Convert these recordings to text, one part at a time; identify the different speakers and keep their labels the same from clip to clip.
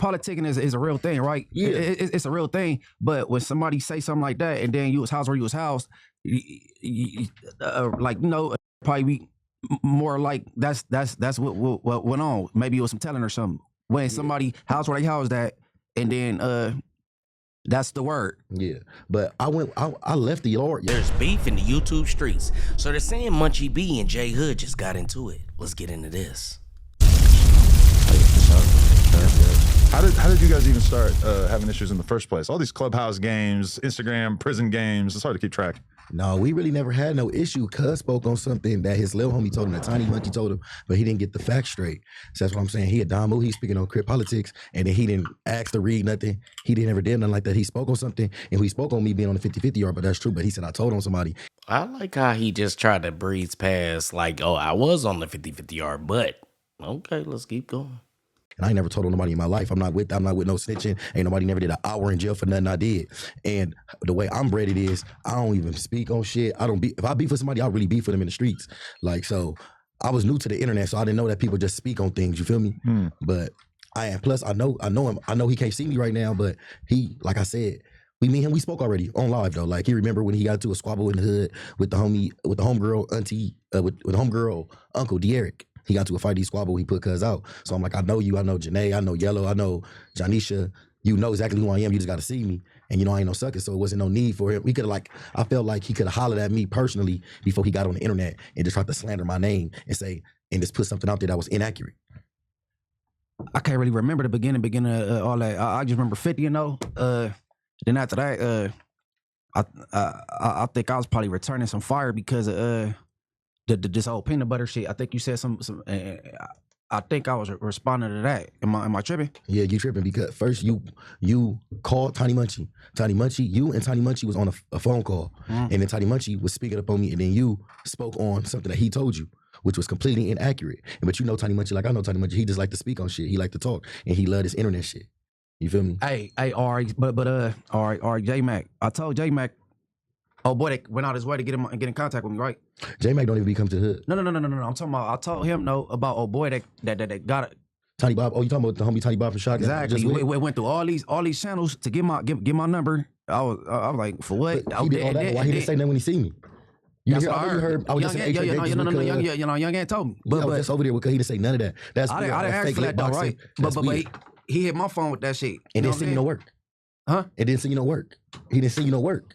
Speaker 1: politicking is a real thing, right?
Speaker 2: Yeah.
Speaker 1: It's a real thing. But when somebody say something like that, and then you was housed where you was housed, like probably be more like that's what went on. Maybe it was some telling or something. When somebody housed where they housed at, and then that's the word.
Speaker 2: Yeah, but I left the yard.
Speaker 3: There's beef in the YouTube streets, so they're saying Munchie B and J Hood just got into it. Let's get into this.
Speaker 4: How did you guys even start having issues in the first place? All these clubhouse games, Instagram, prison games, it's hard to keep track.
Speaker 2: No, we really never had no issue. Cuz spoke on something that his little homie told him, that Tiny Munchie told him, but he didn't get the facts straight. So that's what I'm saying. He a Damu, he's speaking on crip politics, and then he didn't ask to read nothing. He didn't ever did nothing like that. He spoke on something, and he spoke on me being on the 50-50 yard, but that's true. But he said, I told on somebody.
Speaker 3: I like how he just tried to breeze past, like, oh, I was on the 50-50 yard, but okay, let's keep going.
Speaker 2: And I ain't never told on nobody in my life. I'm not with no snitching. Ain't nobody never did an hour in jail for nothing I did. And the way I'm bred it is, I don't even speak on shit. If I beef with somebody, I'll really beef with them in the streets. Like, so I was new to the internet, so I didn't know that people just speak on things, you feel me? But plus I know him. I know he can't see me right now, but he, like I said, me and him, we spoke already on live though. Like, he remember when he got into a squabble in the hood with the homegirl auntie, with the homegirl uncle De'Eric. He got to a fight, he squabble, he put cuz out. So I'm like, I know you, I know Janae, I know Yellow, I know Janisha. You know exactly who I am, you just gotta see me. And I ain't no sucker, so it wasn't no need for him. He could have I felt like he could have hollered at me personally before he got on the internet and just tried to slander my name and just put something out there that was inaccurate.
Speaker 1: I can't really remember the beginning of all that. I just remember 50, then after that, I think I was probably returning some fire because of this whole peanut butter shit. I think you said some. I think I was responding to that. Am I tripping?
Speaker 2: Yeah, you tripping because first you called Tiny Munchie. You and Tiny Munchie was on a phone call, and then Tiny Munchie was speaking up on me, and then you spoke on something that he told you, which was completely inaccurate. But you know Tiny Munchie, like I know Tiny Munchie, he just like to speak on shit. He like to talk, and he love this internet shit. You feel me?
Speaker 1: Hey, Ari, Ari, J-Mac. I told J-Mac, oh boy, that went out his way to get in contact with me, right?
Speaker 2: J-Mac don't even be come to the hood.
Speaker 1: No. I'm talking about, I told him about oh boy that got it.
Speaker 2: Tiny Bob. Oh, you talking about the homie Tiny Bob from Shotgun?
Speaker 1: Exactly. We went through all these channels to get my number. I was like, for what?
Speaker 2: But he did all that. Why he didn't say nothing when he see me? You heard? I was just in
Speaker 1: Young Ant told me.
Speaker 2: But I was just over there because he didn't say none of that. That's
Speaker 1: I didn't ask for that though, right? But he hit my phone with that shit.
Speaker 2: And didn't send you no work.
Speaker 1: Huh?
Speaker 2: It didn't send you no work. He didn't send you no work.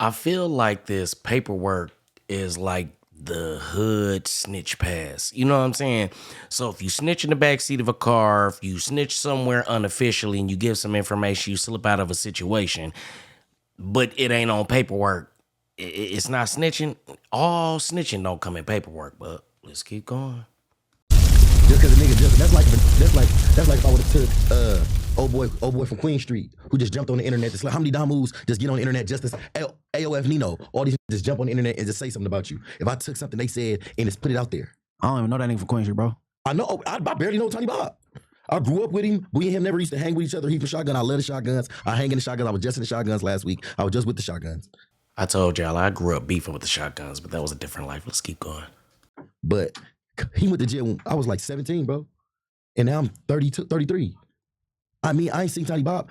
Speaker 3: I feel like this paperwork is like the hood snitch pass. You know what I'm saying? So if you snitch in the backseat of a car, if you snitch somewhere unofficially and you give some information, you slip out of a situation, but it ain't on paperwork, it's not snitching. All snitching don't come in paperwork, but let's keep going.
Speaker 2: Just because a nigga that's like if I would have took old boy from Queen Street who just jumped on the internet. Just like how many Damus just get on the internet just as AOF Nino, all these just jump on the internet and just say something about you. If I took something they said and just put it out there.
Speaker 1: I don't even know that nigga from Queen Street, bro.
Speaker 2: I know, I barely know Tiny Bob. I grew up with him. We and him never used to hang with each other. He from Shotgun. I love the Shotguns. I hang in the Shotguns. I was just in the Shotguns last week. I was just with the Shotguns.
Speaker 3: I told y'all I grew up beefing with the Shotguns, but that was a different life. Let's keep going.
Speaker 2: But he went to jail when I was like 17, bro. And now I'm 32, 33. I mean, I ain't seen Tiny Bob.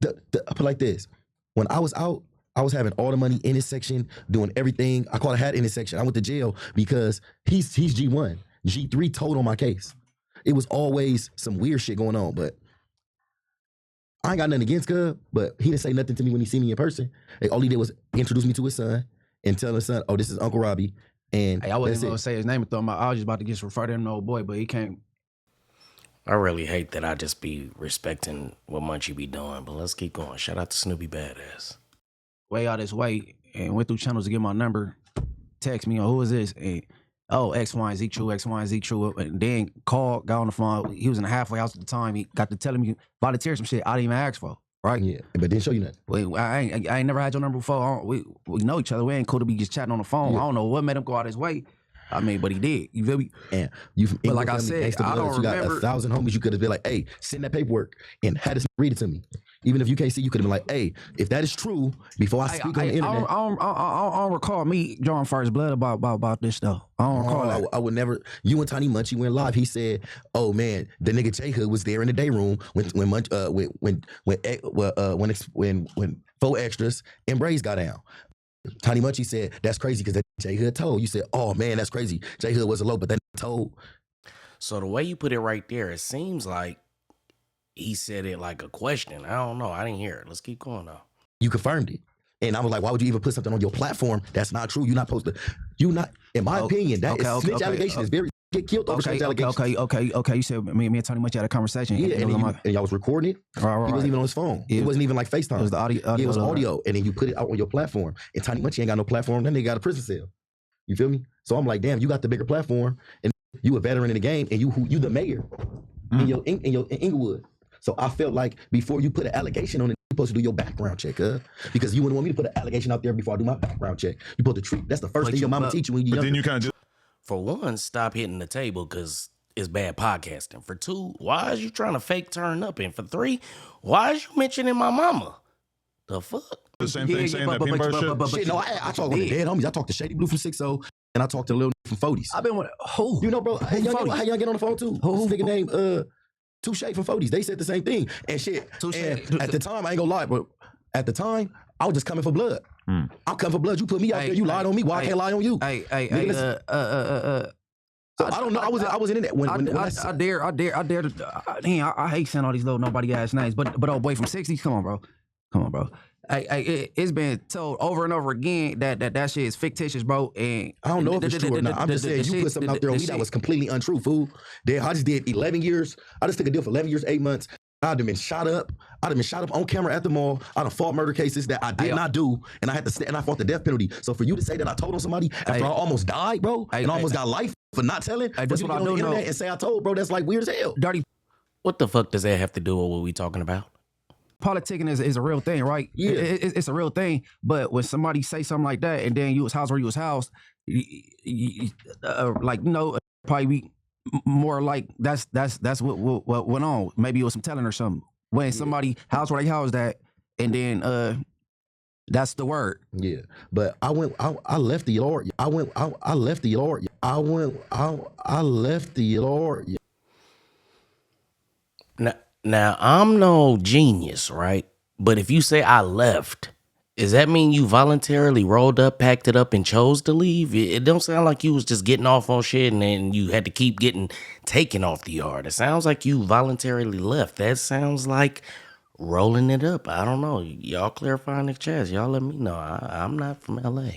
Speaker 2: I put it like this. When I was out, I was having all the money in his section, doing everything. I caught a hat in his section. I went to jail because he's G1. G3 told on my case. It was always some weird shit going on, but I ain't got nothing against Cub, but he didn't say nothing to me when he seen me in person. All he did was introduce me to his son and tell his son, oh, this is Uncle Robbie. And
Speaker 1: hey, I wasn't going to say his name and throw him out. I was just about to just refer to him to old boy, but he can't.
Speaker 3: I really hate that I just be respecting what Munchie be doing, but let's keep going. Shout out to Snoopy Badass.
Speaker 1: Way out his way and went through channels to get my number. Text me, who is this? And, oh, X, Y, and Z true, X, Y, and Z true. And then called, got on the phone. He was in the halfway house at the time. He got to telling me, volunteer some shit I didn't even ask for. Right?
Speaker 2: Yeah, but didn't show you nothing.
Speaker 1: Wait, I ain't never had your number before. We know each other. We ain't cool to be just chatting on the phone. Yeah. I don't know what made him go out his way. I mean, but he did. You feel me?
Speaker 2: And you,
Speaker 1: But like I said, I don't
Speaker 2: you got
Speaker 1: remember.
Speaker 2: 1,000 homies. You could have been like, hey, send that paperwork and had us read it to me. Even if you can't see, you could have been like, hey, if that is true, before I speak on the internet.
Speaker 1: I don't recall me drawing first blood about this though. I don't recall that.
Speaker 2: I would never. You and Tiny Munchie went live. He said, "Oh man, the nigga J Hood was there in the day room when 4 extras and Braze got down." Tiny Munchie said, "That's crazy because J Hood told." You said, "Oh man, that's crazy. J Hood was low, but that told."
Speaker 3: So the way you put it right there, it seems like he said it like a question. I don't know. I didn't hear it. Let's keep going though.
Speaker 2: You confirmed it. And I was like, why would you even put something on your platform that's not true? You're not supposed to. You not, in my opinion, that is snitch allegation is very get killed over snitch allegations.
Speaker 1: Okay. You said me and Tony Munchie had a conversation.
Speaker 2: Yeah, and y'all was recording it.
Speaker 1: Right.
Speaker 2: He wasn't even on his phone. It wasn't even like FaceTime.
Speaker 1: It was the audio.
Speaker 2: It was audio, and then you put it out on your platform. And Tiny Munchie ain't got no platform. Then they got a prison cell. You feel me? So I'm like, damn, you got the bigger platform, and you a veteran in the game, and you the mayor in Inglewood. So I felt like before you put an allegation on it, you're supposed to do your background check, because you wouldn't want me to put an allegation out there before I do my background check. You're supposed to treat. That's the first thing your mama teach you when you're young.
Speaker 4: Then you kind of
Speaker 3: For one, stop hitting the table because it's bad podcasting. For two, why is you trying to fake turn up? And for three, why is you mentioning my mama? The fuck?
Speaker 4: the same thing saying that pinball shit.
Speaker 2: Shit, no, I talk with the dead homies. I talk to Shady Blue from 6-0, and I talk to Lil from 40s.
Speaker 1: I've been with who?
Speaker 2: You know, bro, how y'all get on the phone too? Who's nigga named Touche from 40s? They said the same thing. And shit. And at the time, I ain't gonna lie, but at the time, I was just coming for blood. I'm coming for blood. You put me out there, you lied on me. Why I can't lie on you? So I don't know. I wasn't in that when
Speaker 1: I dare to. I hate saying all these little nobody ass names, but old boy from 60s, come on, bro. It's been told over and over again that shit is fictitious, bro. And
Speaker 2: I don't know if it's true or not. I'm just saying you put something out there on me that was completely untrue, fool. I just did 11 years. I just took a deal for 11 years, 8 months. I'd have been shot up. I'd have been shot up on camera at the mall. I'd have fought murder cases that I did not do, and I fought the death penalty. So for you to say that I told on somebody after I almost died, bro, and almost got life for not telling,
Speaker 1: that's what I do know.
Speaker 2: And say I told, bro, that's like weird as hell.
Speaker 1: Dirty.
Speaker 3: What the fuck does that have to do with what we talking about?
Speaker 1: Politicking is a real thing, right?
Speaker 2: Yeah.
Speaker 1: It's a real thing. But when somebody say something like that, and then you was housed where you was housed, probably be more like that's what went on. Maybe it was some telling or something. When somebody housed where they housed at, and then that's the word.
Speaker 2: Yeah, but I left the yard. I left the yard. I left the yard.
Speaker 3: Now, I'm no genius, right? But if you say I left, does that mean you voluntarily rolled up, packed it up, and chose to leave? It don't sound like you was just getting off on shit and then you had to keep getting taken off the yard. It sounds like you voluntarily left. That sounds like rolling it up. I don't know. Y'all clarify in the chat. Y'all let me know. I'm not from LA.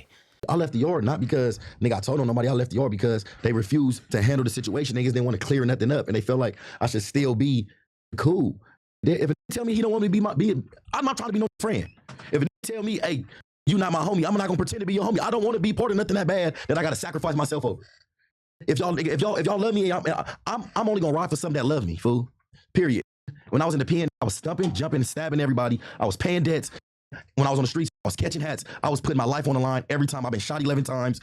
Speaker 2: I left the yard not because, nigga, I told on nobody. I left the yard because they refused to handle the situation. Niggas didn't want to clear nothing up, and they felt like I should still be cool. If it tell me he don't want me to be I'm not trying to be no friend. If it tell me, hey, you not my homie, I'm not gonna pretend to be your homie. I don't want to be part of nothing that bad that I gotta sacrifice myself over. If y'all love me, I'm only gonna ride for something that love me, fool. Period. When I was in the pen, I was stumping, jumping, and stabbing everybody. I was paying debts. When I was on the streets, I was catching hats. I was putting my life on the line every time. I've been shot 11 times.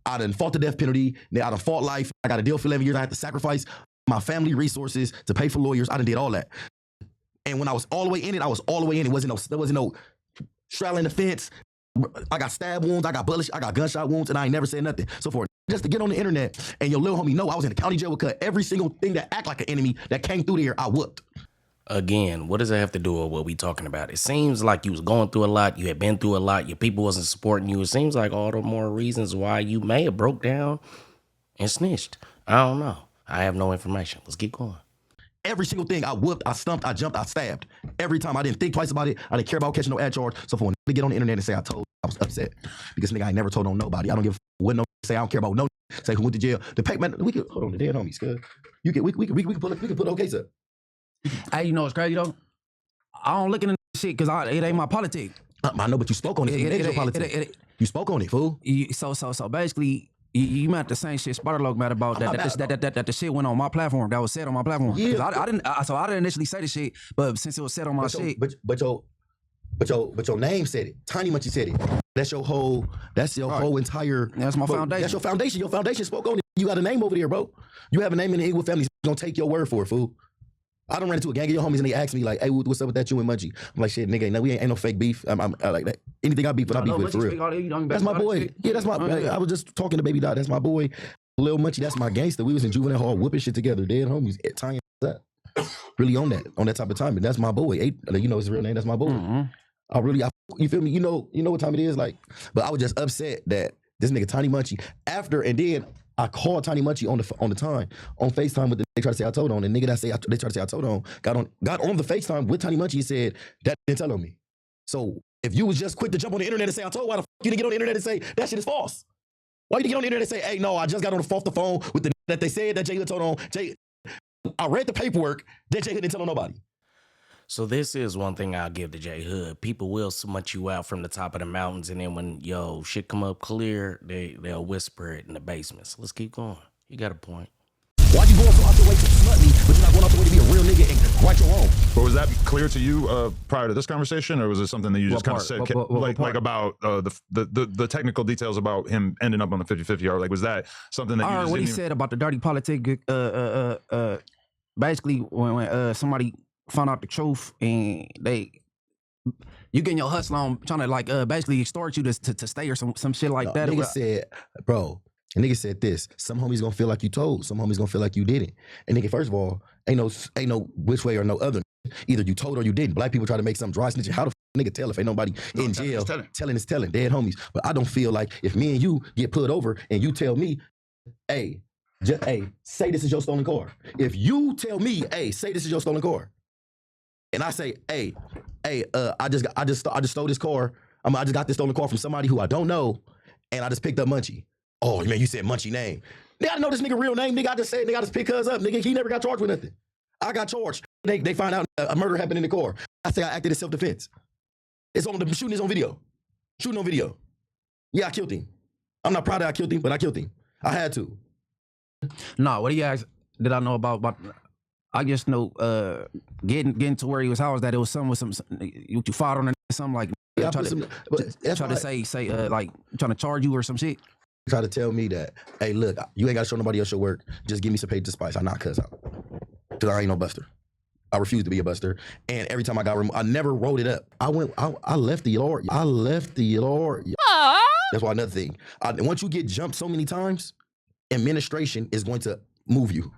Speaker 2: I done fought the death penalty. I done fought life. I got a deal for 11 years. I had to sacrifice my family resources to pay for lawyers. I done did all that. And when I was all the way in it, I was all the way in it. There wasn't no straddling the fence. I got stab wounds. I got bullets. I got gunshot wounds, and I ain't never said nothing. So for just to get on the internet and your little homie know I was in the county jail with cut every single thing that act like an enemy that came through there, I whooped.
Speaker 3: Again, what does that have to do with what we talking about? It seems like you was going through a lot. You had been through a lot. Your people wasn't supporting you. It seems like all the more reasons why you may have broke down and snitched. I don't know. I have no information. Let's keep going.
Speaker 2: Every single thing, I whooped, I stumped, I jumped, I stabbed. Every time, I didn't think twice about it. I didn't care about catching no ad charge. So for to get on the internet and say I told, I was upset. Because nigga, I ain't never told on nobody. I don't give a what no say. I don't care about no say who went to jail. The pack man, we could hold on the dead homies, cuz. We can put a whole case up.
Speaker 1: Hey, you know what's crazy though? I don't look into shit because it ain't my politics.
Speaker 2: I know, but you spoke on it. It ain't politics. You spoke on it, fool.
Speaker 1: So basically, you meant the same shit Spartalog mad about that the shit went on my platform. That was said on my platform.
Speaker 2: Yeah,
Speaker 1: I didn't initially say the shit, but since it was said on my shit.
Speaker 2: But your name said it. Tiny Munchie said it. That's your whole entire.
Speaker 1: That's my foundation.
Speaker 2: That's your foundation. Your foundation spoke on it. You got a name over there, bro. You have a name in the Inglewood family. Gonna take your word for it, fool. I done ran into a gang of your homies and they asked me like, "Hey, what's up with that you and Munchie?" I'm like, "Shit, nigga, we ain't no fake beef. I'm like that. Anything I beef with, I beef with for real." That's my boy. Yeah, that's my. I was just talking to Baby Dot. That's my boy, Lil Munchie. That's my gangster. We was in juvenile hall whooping shit together, dead homies, tying up. Really on that type of time. And that's my boy. You know his real name. That's my boy. Mm-hmm. You feel me? You know what time it is, like. But I was just upset that this nigga Tiny Munchie and then I called Tiny Munchie on the time on FaceTime with the they tried to say I told on, and nigga they tried to say I told on got on the FaceTime with Tiny Munchie and said that didn't tell on me. So if you was just quick to jump on the internet and say I told, why the fuck you didn't get on the internet and say that shit is false? Why you didn't get on the internet and say, hey, no, I just got off the phone with the that they said that J Hood told on. I read the paperwork that J Hood didn't tell on nobody.
Speaker 3: So this is one thing I'll give to J Hood. People will smut you out from the top of the mountains, and then when shit come up clear, they'll whisper it in the basement. So let's keep going. You got a point.
Speaker 2: Why you going so out your way to smut me, but you're not going out your way to be a real nigga and right your own?
Speaker 4: But was that clear to you prior to this conversation, or was it something that you just kind of said, like about the technical details about him ending up on the 50-50 yard? Like, was that something that you just
Speaker 1: what he said about the dirty politic? Basically, when somebody found out the truth and you getting your hustle on, trying to like basically extort you to stay or some shit like that.
Speaker 2: Nigga said, bro. And nigga said this, some homies gonna feel like you told, some homies gonna feel like you didn't. And nigga, first of all, ain't no which way or no other. Either you told or you didn't. Black people try to make something dry snitching. How the nigga tell if ain't nobody in jail telling is telling, dead homies. But I don't feel like if me and you get pulled over and you tell me, hey, say this is your stolen car. If you tell me, hey, say this is your stolen car, and I say, hey, I just stole this car. I just got this stolen car from somebody who I don't know, and I just picked up Munchie. Oh, man, you said Munchie name. Nigga, I know this nigga real name. Nigga, I just said, nigga, I just pick cuz up. Nigga, he never got charged with nothing. I got charged. They find out a murder happened in the car. I say I acted in self-defense. It's on the shooting is on video. Shooting on video. Yeah, I killed him. I'm not proud that I killed him, but I killed him. I had to.
Speaker 1: No, what do you ask? Did I know about I just know getting to where he was housed, that it was something with some you fought on or something like trying to charge you or some shit.
Speaker 2: Try to tell me that, hey, look, you ain't got to show nobody else your work. Just give me some paid to spice. I knock cuz out. Because I ain't no buster. I refuse to be a buster. And every time I got removed, I never wrote it up. I left the yard. That's why another thing. Once you get jumped so many times, administration is going to move you.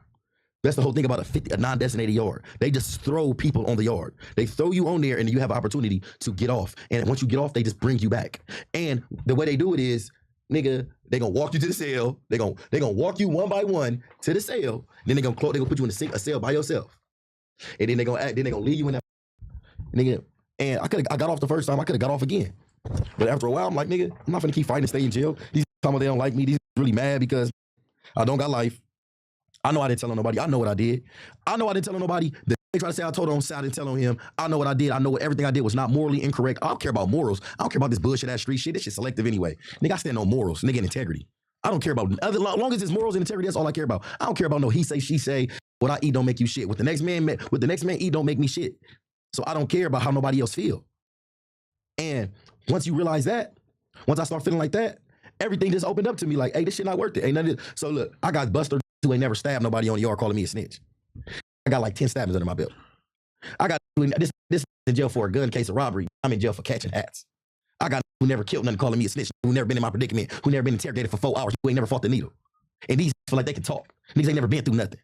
Speaker 2: That's the whole thing about a non-designated yard. They just throw people on the yard. They throw you on there and you have an opportunity to get off. And once you get off, they just bring you back. And the way they do it is, nigga, they gonna walk you to the cell. They gonna walk you one by one to the cell. Then they gonna put you in a cell by yourself. And then they gonna leave you in that. Nigga, and I got off the first time. I could have got off again. But after a while, I'm like, nigga, I'm not finna keep fighting and stay in jail. These people they don't like me. These really mad because I don't got life. I know I didn't tell on nobody. I know what I did. I know I didn't tell on nobody. They try to say I told on him, I didn't tell on him. I know what I did. I know everything I did was not morally incorrect. I don't care about morals. I don't care about this bullshit ass street shit. This shit's selective anyway. Nigga, I stand on morals. Nigga, and integrity. I don't care about as long as it's morals and integrity. That's all I care about. I don't care about no he say, she say. What I eat don't make you shit. What the next man eat don't make me shit. So I don't care about how nobody else feel. And once you realize that, once I start feeling like that, everything just opened up to me like, hey, this shit not worth it. Ain't nothing. So look, I got Buster who ain't never stabbed nobody on the yard calling me a snitch. I got like 10 stabbings under my belt. I got this in jail for a gun case of robbery. I'm in jail for catching hats. I got who never killed nothing calling me a snitch, who never been in my predicament, who never been interrogated for 4 hours, who ain't never fought the needle. And these feel like they can talk. Niggas ain't never been through nothing.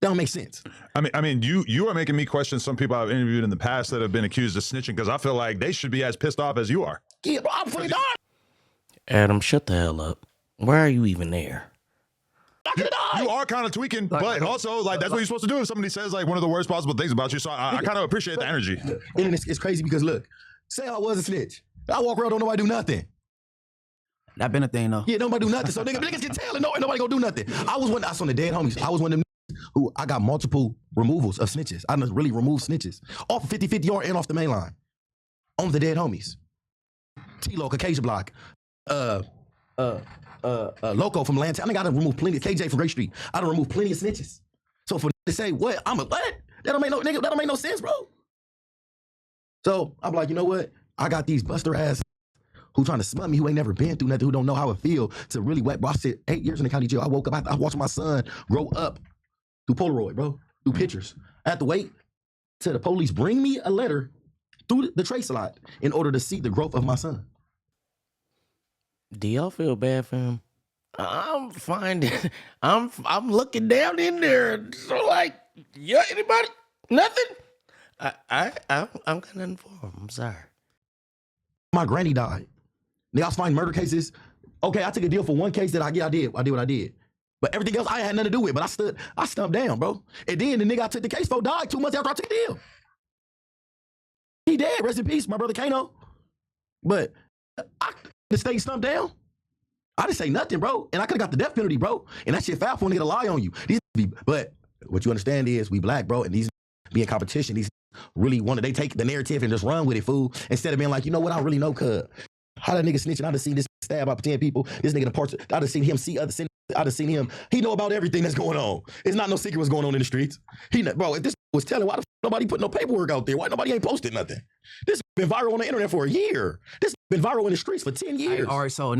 Speaker 2: That don't make sense.
Speaker 4: I mean, you are making me question some people I've interviewed in the past that have been accused of snitching because I feel like they should be as pissed off as you are.
Speaker 2: Yeah, bro, I'm fucking done.
Speaker 3: Adam, shut the hell up. Why are you even there?
Speaker 4: You are kind of tweaking, but also like that's what you're supposed to do if somebody says like one of the worst possible things about you. So I kind of appreciate the energy.
Speaker 2: And it's crazy because look, say I was a snitch. I walk around, don't nobody do nothing.
Speaker 1: That been a thing though.
Speaker 2: Yeah, nobody do nothing. So niggas can tell and nobody gonna do nothing. I was on the dead homies. I was one of them who I got multiple removals of snitches. I done really removed snitches off 50-50 yard and off the main line on the dead homies. T-Lo, Caucasian Block, Loco from Lantown. I gotta remove plenty. KJ from Great Street. I done remove plenty of snitches. So for to say what I'm a what? That don't make no nigga. That don't make no sense, bro. So I'm like, you know what? I got these buster ass who trying to smut me, who ain't never been through nothing, who don't know how it feel to really wet. Bro, I said 8 years in the county jail. I woke up, I watched my son grow up through Polaroid, bro, through pictures. I had to wait till the police bring me a letter through the trace lot in order to see the growth of my son.
Speaker 3: Do y'all feel bad for him? I'm finding, I'm looking down in there. So like, yeah, anybody? Nothing? I'm got nothing for him. I'm sorry.
Speaker 2: My granny died. Nigga, I was finding murder cases. Okay, I took a deal for one case that I did what I did. But everything else I had nothing to do with. But I stumped down, bro. And then the nigga I took the case for died 2 months after I took the deal. He dead, rest in peace, my brother Kano. But the state stumped down. I didn't say nothing, bro. And I could have got the death penalty, bro. And that shit foul for a nigga to lie on you. But what you understand is we black, bro, and these be in competition. These really they take the narrative and just run with it, fool. Instead of being like, you know what, I don't really know, cuz. How that nigga snitching? I done seen this stab out 10 people. This nigga the parts. I done seen him see other sin. I done seen him. He know about everything that's going on. It's not no secret what's going on in the streets. Bro, if this was telling, why the nobody put no paperwork out there? Why nobody ain't posted nothing? This been viral on the internet for a year. This been viral in the streets for 10 years.
Speaker 1: All right, so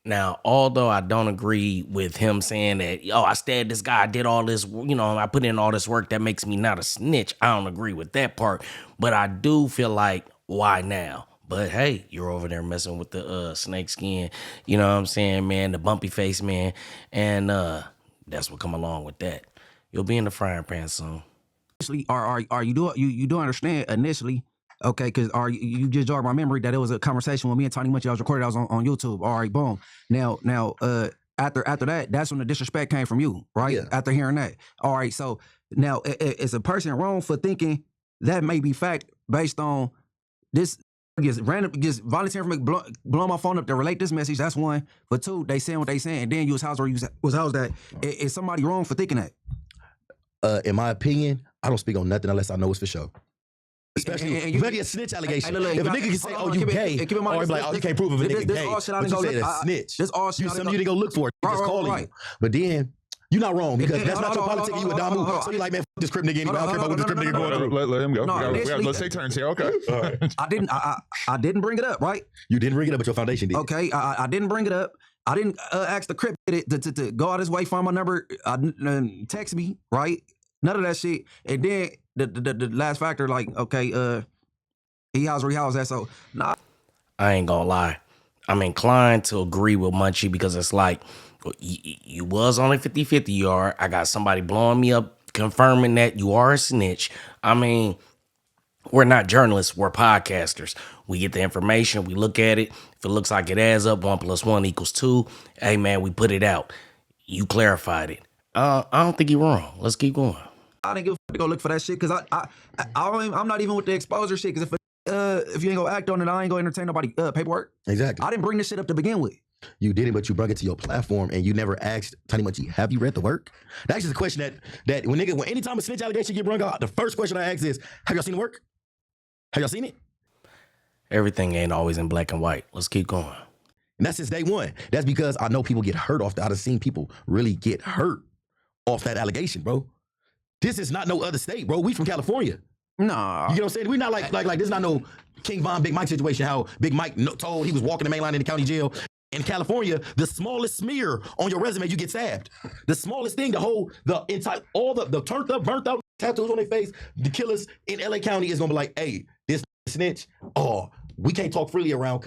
Speaker 3: now, although I don't agree with him saying that, I stabbed this guy, I did all this, I put in all this work, that makes me not a snitch. I don't agree with that part. But I do feel like, why now? But hey, you're over there messing with the snake skin, you know what I'm saying, man, the bumpy face, man. And that's what come along with that. You'll be in the frying pan soon.
Speaker 1: Are you do understand initially? Okay, because you just jogged my memory that it was a conversation with me and Tony Munchie. I was recorded. I was on YouTube. All right, boom. Now, after that, that's when the disrespect came from you, right?
Speaker 2: Yeah.
Speaker 1: After hearing that, all right. So now, is a person wrong for thinking that may be fact based on this? Just volunteering for blowing my phone up to relate this message. That's one. But two, they saying what they saying, and then you was housed where you was housed at. Is somebody wrong for thinking that?
Speaker 2: In my opinion, I don't speak on nothing unless I know it's for sure. Especially if a snitch allegation. If a nigga can say, "Oh, you gay," or be like, "Oh, you can't prove if a nigga gay," but you say a snitch.
Speaker 1: This all shit.
Speaker 2: You something you didn't go look for. He just calling you. But then you're not wrong because that's not your politics. You a dumb move. So you like, man, fuck this crip nigga anyway. I don't care about what this crip nigga going on.
Speaker 4: Let him go. Let's take turns here. Okay.
Speaker 1: I didn't bring it up, right?
Speaker 2: You didn't bring it up, but your foundation did.
Speaker 1: Okay, I didn't bring it up. I didn't ask the crip to go out his way, find my number, text me, right? None of that shit. And then the last factor, like, okay, he housed where he housed at, so nah.
Speaker 3: I ain't gonna lie. I'm inclined to agree with Munchie because it's like, you was on a 50-50 yard. I got somebody blowing me up, confirming that you are a snitch. I mean, we're not journalists, we're podcasters. We get the information, we look at it. If it looks like it adds up, 1 + 1 = 2. Hey man, we put it out. You clarified it. I don't think you're wrong. Let's keep going.
Speaker 1: I didn't give a fuck to go look for that shit because I'm not even with the exposure shit. Because if you ain't gonna act on it, I ain't gonna entertain nobody paperwork.
Speaker 2: Exactly.
Speaker 1: I didn't bring this shit up to begin with.
Speaker 2: You didn't, but you brought it to your platform and you never asked Tony Munchie, have you read the work? That's just a question that when anytime a snitch allegation get brung out, the first question I ask is, have y'all seen the work? Have y'all seen it?
Speaker 3: Everything ain't always in black and white. Let's keep going.
Speaker 2: And that's since day one. That's because I know people get hurt off that. I've seen people really get hurt off that allegation, bro. This is not no other state, bro. We from California.
Speaker 1: Nah.
Speaker 2: You know what I'm saying? We not like this is not no King Von Big Mike situation, how Big Mike told he was walking the main line in the county jail. In California, the smallest smear on your resume, you get stabbed. The smallest thing, all the turned up, burnt out tattoos on their face, the killers in LA County is gonna be like, hey, this snitch, we can't talk freely around,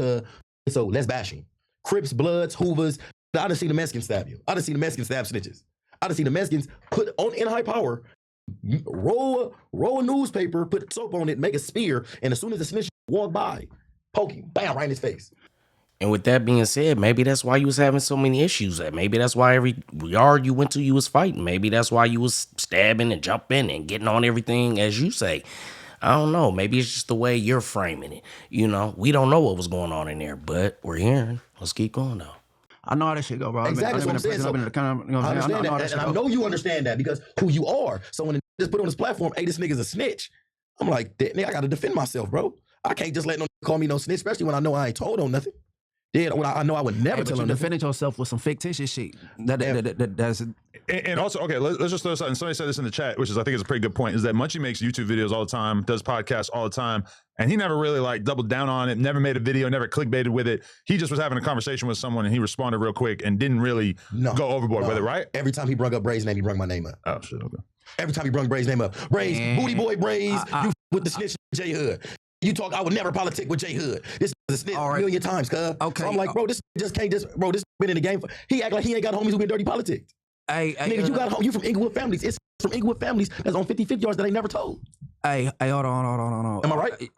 Speaker 2: so let's bash him. Crips, Bloods, Hoovers. I done seen the Mexicans stab you. I done seen the Mexicans stab snitches. I done seen the Mexicans put on in high power, roll a newspaper, put soap on it, make a spear, and as soon as the snitch walk by, poke him, bam, right in his face.
Speaker 3: And with that being said, maybe that's why you was having so many issues. Maybe that's why every yard you went to, you was fighting. Maybe that's why you was stabbing and jumping and getting on everything, as you say. I don't know. Maybe it's just the way you're framing it. We don't know what was going on in there, but we're hearing. Let's keep going, though.
Speaker 1: I know how that shit go, bro.
Speaker 2: Exactly what I'm saying. So, I understand that, and I know you understand that because who you are. So when they just put on this platform, hey, this nigga's a snitch, I'm like, nigga, I got to defend myself, bro. I can't just let no call me no snitch, especially when I know I ain't told on nothing. Yeah, well, I know I would never
Speaker 1: Hey, but
Speaker 2: tell
Speaker 1: you
Speaker 2: him.
Speaker 1: defended yourself with some fictitious shit. That's
Speaker 4: And also, okay, let's just throw this out. And somebody said this in the chat, which is I think is a pretty good point, is that Munchie makes YouTube videos all the time, does podcasts all the time, and he never really like doubled down on it, never made a video, never clickbaited with it. He just was having a conversation with someone and he responded real quick and didn't really go overboard with it, right?
Speaker 2: Every time he brought up Bray's name, he brought my name up.
Speaker 4: Oh, shit, okay.
Speaker 2: Every time he brought Bray's name up. Bray's, Booty Boy Bray's, you with the snitch J Hood. You talk, I would never politic with J Hood. This is a snitch a million times, cuz.
Speaker 1: Okay.
Speaker 2: So I'm like, bro, this just can't bro, this been in the game. He act like he ain't got homies who been dirty politics.
Speaker 1: Hey,
Speaker 2: nigga, you got you from Inglewood families. It's from Inglewood families that's on 50-50 yards that they never told.
Speaker 1: Hey, hold on.
Speaker 2: Am I right?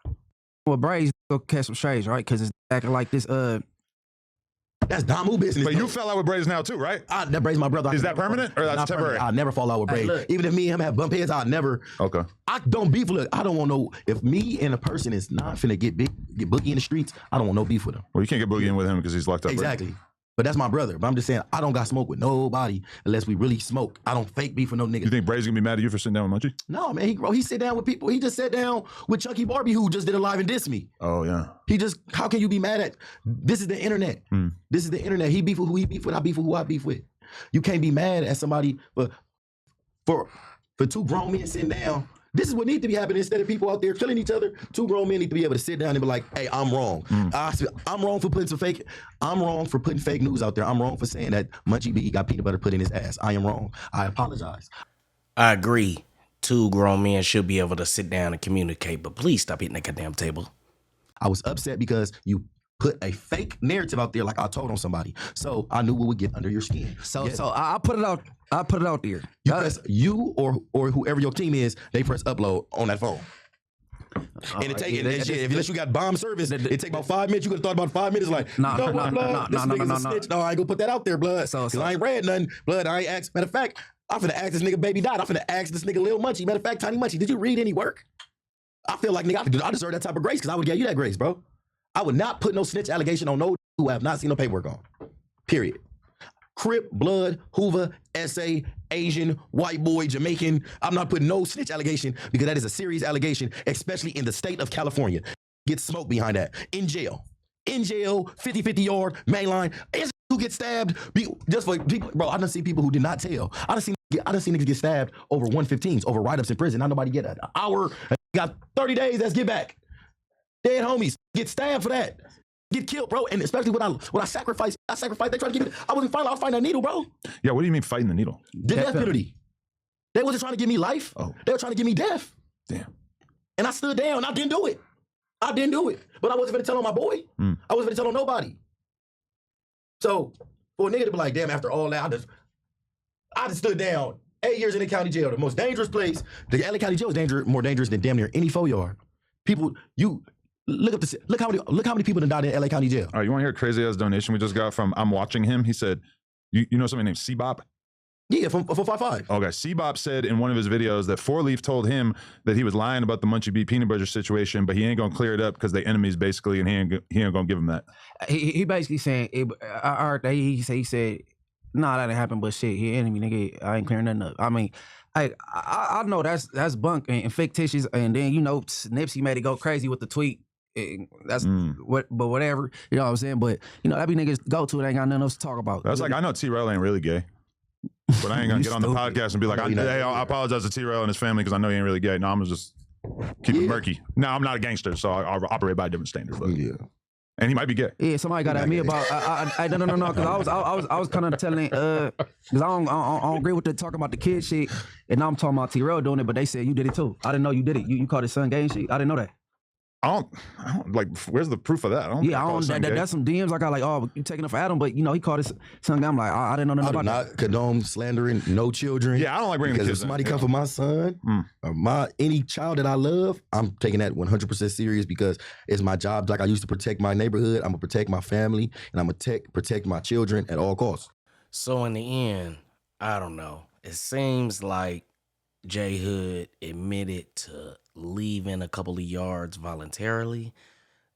Speaker 1: Well, Bray's go catch some shades, right? Because it's acting like this.
Speaker 2: That's Damu business.
Speaker 4: But you fell out with Braves now too, right?
Speaker 2: That Bray's my brother.
Speaker 4: Is that permanent or that's temporary?
Speaker 2: I never fall out with Bray. Even if me and him have bump heads, I never.
Speaker 4: Okay.
Speaker 2: I don't beef with it. I don't want no. If me and a person is not finna get boogie in the streets, I don't want no beef with him.
Speaker 4: Well, you can't get boogie in with him because he's locked up.
Speaker 2: Exactly.
Speaker 4: Right?
Speaker 2: But that's my brother. But I'm just saying, I don't got smoke with nobody unless we really smoke. I don't fake beef with no niggas.
Speaker 4: You think Bray's gonna be mad at you for sitting down with Munchie?
Speaker 2: No, man. He sit down with people. He just sat down with Chucky Barbie, who just did a live and diss me.
Speaker 4: Oh yeah.
Speaker 2: How can you be mad at? This is the internet. This is the internet. He beef with who he beef with. I beef with who I beef with. You can't be mad at somebody for two grown men sitting down. This is what needs to be happening. Instead of people out there killing each other, two grown men need to be able to sit down and be like, hey, I'm wrong. I'm wrong for putting fake news out there. I'm wrong for saying that Munchie B got peanut butter put in his ass. I am wrong. I apologize.
Speaker 3: I agree. Two grown men should be able to sit down and communicate, but please stop hitting that goddamn table.
Speaker 2: I was upset because you put a fake narrative out there like I told on somebody. So I knew what would get under your skin.
Speaker 1: So I put it out. I put it out there.
Speaker 2: You or whoever your team is, they press upload on that phone. And it take unless you got bomb service, it take about 5 minutes. You could have thought about 5 minutes like,
Speaker 1: no,
Speaker 2: this nigga's a snitch. No, I ain't gonna put that out there, blood. Cause I ain't read nothing. Blood, I ain't asked. Matter of fact, I'm finna ask this nigga Baby Dot. I'm finna ask this nigga Lil Munchie. Matter of fact, Tiny Munchie, did you read any work? I feel like, nigga, I deserve that type of grace because I would give you that grace, bro. I would not put no snitch allegation on no who I have not seen no paperwork on. Period. Crip, Blood, Hoover, SA, Asian, white boy, Jamaican. I'm not putting no snitch allegation because that is a serious allegation, especially in the state of California. Get smoke behind that. In jail, 50-50 yard, main line. Who get stabbed just for people, bro. I done see people who did not tell. I done seen niggas get stabbed over 115s, over write-ups in prison. Not nobody get an hour. Got 30 days. That's get back. Dead homies get stabbed for that. Get killed, bro. And especially when I sacrificed. They tried to give me. I wasn't fighting. I was fighting that needle, bro.
Speaker 4: Yeah. What do you mean fighting the needle?
Speaker 2: The death penalty. They wasn't trying to give me life.
Speaker 4: Oh.
Speaker 2: They were trying to give me death.
Speaker 4: Damn.
Speaker 2: And I stood down. I didn't do it. But I wasn't going to tell on my boy. I wasn't going to tell on nobody. So for a nigga to be like, damn, after all that, I just stood down. 8 years in the county jail, the most dangerous place. The LA County Jail is more dangerous than damn near any 4-yard. People, look how many people done died in LA County Jail.
Speaker 4: All right, you want to hear a crazy ass donation we just got from I'm Watching Him? He said, you know somebody named C-Bop?
Speaker 2: Yeah, from 55.
Speaker 4: Okay, C-Bop said in one of his videos that 4Leaf told him that he was lying about the Munchie B peanut butter situation, but he ain't gonna clear it up because they enemies basically, and he ain't gonna give him that. He
Speaker 1: basically saying, I heard that he said, nah, that didn't happen, but shit, he enemy, nigga, I ain't clearing nothing up. I mean, I know that's bunk and fictitious, and then, you know, Nipsey made it go crazy with the tweet. That's but whatever, you know what I'm saying? But, you know, that be niggas go to it, ain't got nothing else to talk about.
Speaker 4: That's like, I know T-Rail ain't really gay. But I ain't gonna get on the podcast and be like, I apologize to T-Rail and his family because I know he ain't really gay. No, I'm gonna just keep it murky. Now, I'm not a gangster, so I operate by a different standard. But, and he might be gay.
Speaker 1: Yeah, somebody got at me about. No, because I was kind of telling, because I don't agree with the talking about the kid shit, and now I'm talking about T-Rail doing it, but they said you did it too. I didn't know you did it. You called his son gay and shit. I didn't know that.
Speaker 4: I don't like. Where's the proof of that?
Speaker 1: That's some DMs I got like, oh, you taking it for Adam, but you know he called his son gay. I'm like, I didn't know nothing about that.
Speaker 2: I do not condone slandering no children.
Speaker 4: Yeah, I don't like bringing
Speaker 2: because
Speaker 4: kids
Speaker 2: if somebody
Speaker 4: in.
Speaker 2: come for my son or any child that I love, I'm taking that 100% serious because it's my job. Like I used to protect my neighborhood, I'm gonna protect my family, and I'm gonna protect my children at all costs.
Speaker 3: So in the end, I don't know. It seems like J Hood admitted to leaving a couple of yards voluntarily,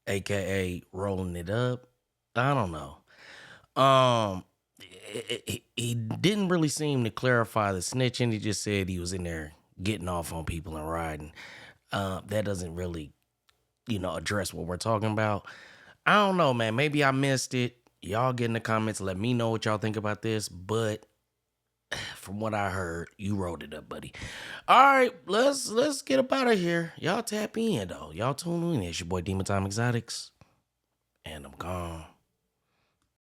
Speaker 3: aka rolling it up. I don't know. He didn't really seem to clarify the snitching. He just said he was in there getting off on people and riding. That doesn't really, address what we're talking about. I don't know, man. Maybe I missed it. Y'all get in the comments. Let me know what y'all think about this. But from what I heard, you wrote it up, buddy. All right, let's get up out of here. Y'all tap in, though. Y'all tune in. It's your boy Demon Time Exotics. And I'm gone.